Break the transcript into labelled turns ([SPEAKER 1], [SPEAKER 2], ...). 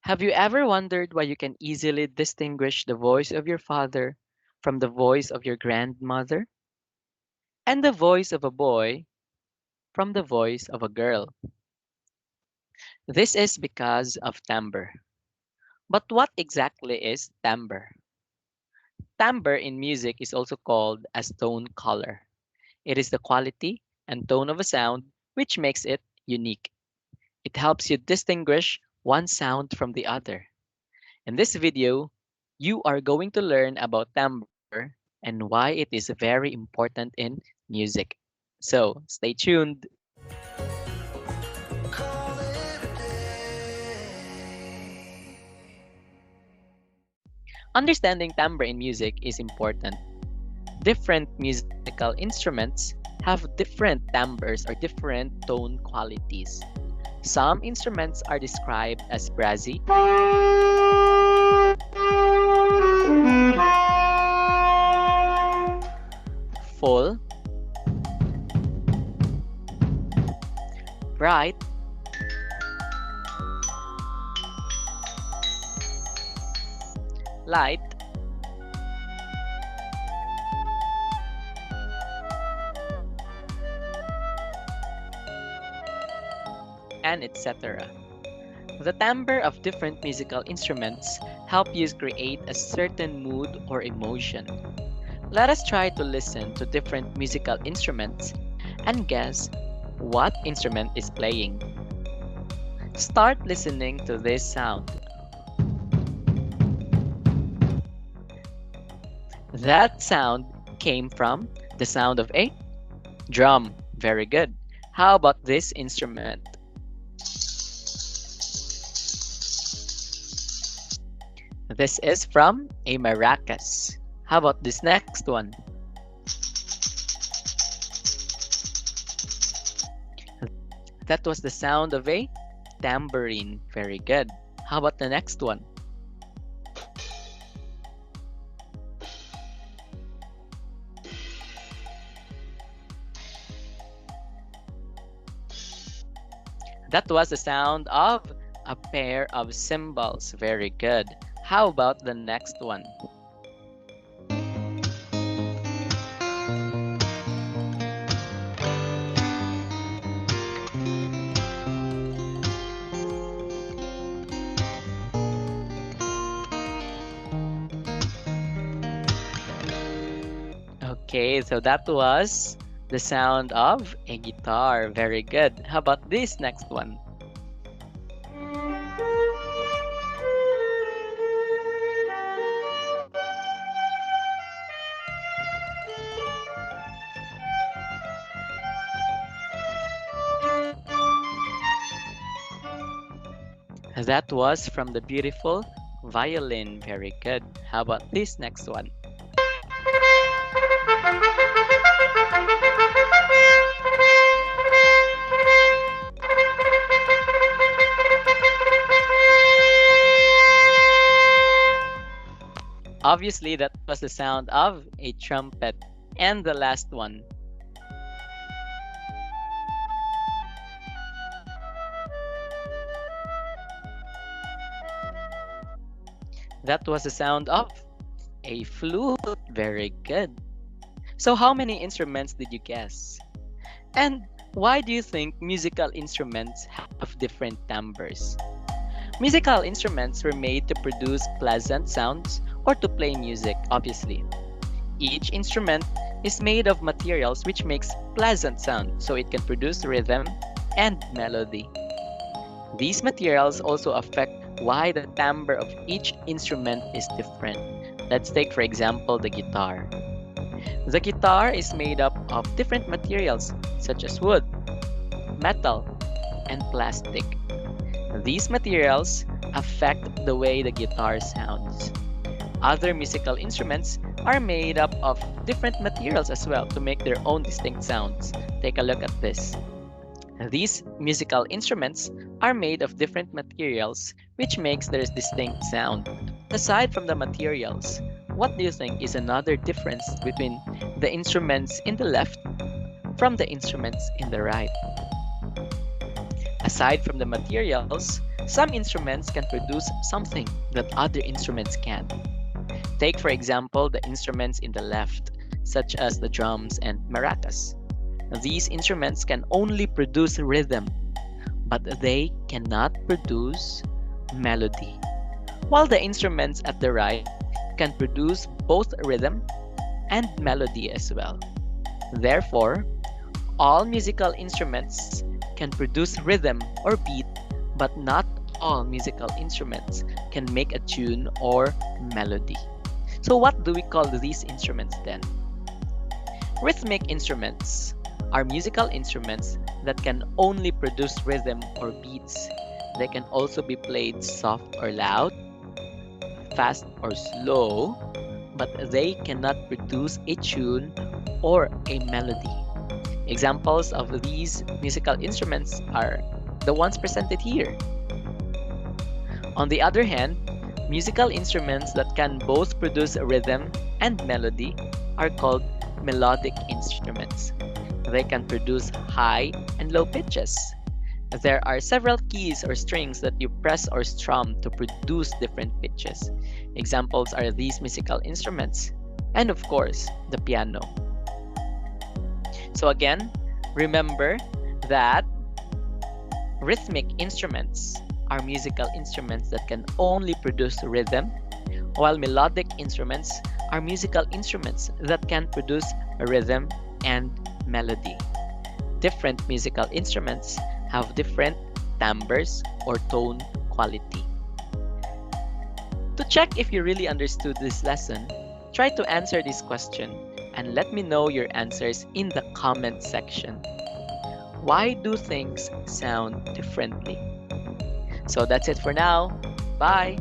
[SPEAKER 1] Have you ever wondered why you can easily distinguish the voice of your father from the voice of your grandmother and the voice of a boy from the voice of a girl? This is because of timbre. But what exactly is timbre? Timbre in music is also called as tone color. It is the quality and tone of a sound which makes it unique. It helps you distinguish one sound from the other. In this video, you are going to learn about timbre and why it is very important in music. So stay tuned. Understanding timbre in music is important. Different musical instruments have different timbres or different tone qualities. Some instruments are described as brassy, full, bright, light, and etc. The timbre of different musical instruments help you create a certain mood or emotion. Let us try to listen to different musical instruments and guess what instrument is playing. Start listening to this sound. That sound came from the sound of a drum. Very good. How about this instrument? This is from a maracas. How about this next one? That was the sound of a tambourine. Very good. How about the next one? That was the sound of a pair of cymbals. Very good. How about the next one? Okay, so that was the sound of a guitar. Very good. How about this next one? That was from the beautiful violin. Very good. How about this next one? Obviously, that was the sound of a trumpet. And the last one. That was the sound of a flute. Very good. So how many instruments did you guess? And why do you think musical instruments have different timbres? Musical instruments were made to produce pleasant sounds or to play music, obviously. Each instrument is made of materials which makes pleasant sound so it can produce rhythm and melody. These materials also affect why the timbre of each instrument is different. Let's take for example the guitar. The guitar is made up of different materials such as wood, metal, and plastic. These materials affect the way the guitar sounds. Other musical instruments are made up of different materials as well to make their own distinct sounds. Take a look at this. These musical instruments are made of different materials which makes their distinct sound. Aside from the materials, what do you think is another difference between the instruments in the left from the instruments in the right? Aside from the materials, Some instruments can produce something that other instruments can't. Take, for example, the instruments in the left, such as the drums and maracas. These instruments can only produce rhythm, but they cannot produce melody. While the instruments at the right can produce both rhythm and melody as well. Therefore, all musical instruments can produce rhythm or beat, but not all musical instruments can make a tune or melody. So what do we call these instruments then? Rhythmic instruments are musical instruments that can only produce rhythm or beats. They can also be played soft or loud, fast or slow, but they cannot produce a tune or a melody. Examples of these musical instruments are the ones presented here. On the other hand, musical instruments that can both produce rhythm and melody are called melodic instruments. They can produce high and low pitches. There are several keys or strings that you press or strum to produce different pitches. Examples are these musical instruments, and of course, the piano. So again, remember that rhythmic instruments are musical instruments that can only produce rhythm, while melodic instruments are musical instruments that can produce rhythm and melody. Different musical instruments have different timbres or tone quality. To check if you really understood this lesson, try to answer this question and let me know your answers in the comment section. Why do things sound differently? So that's it for now. Bye!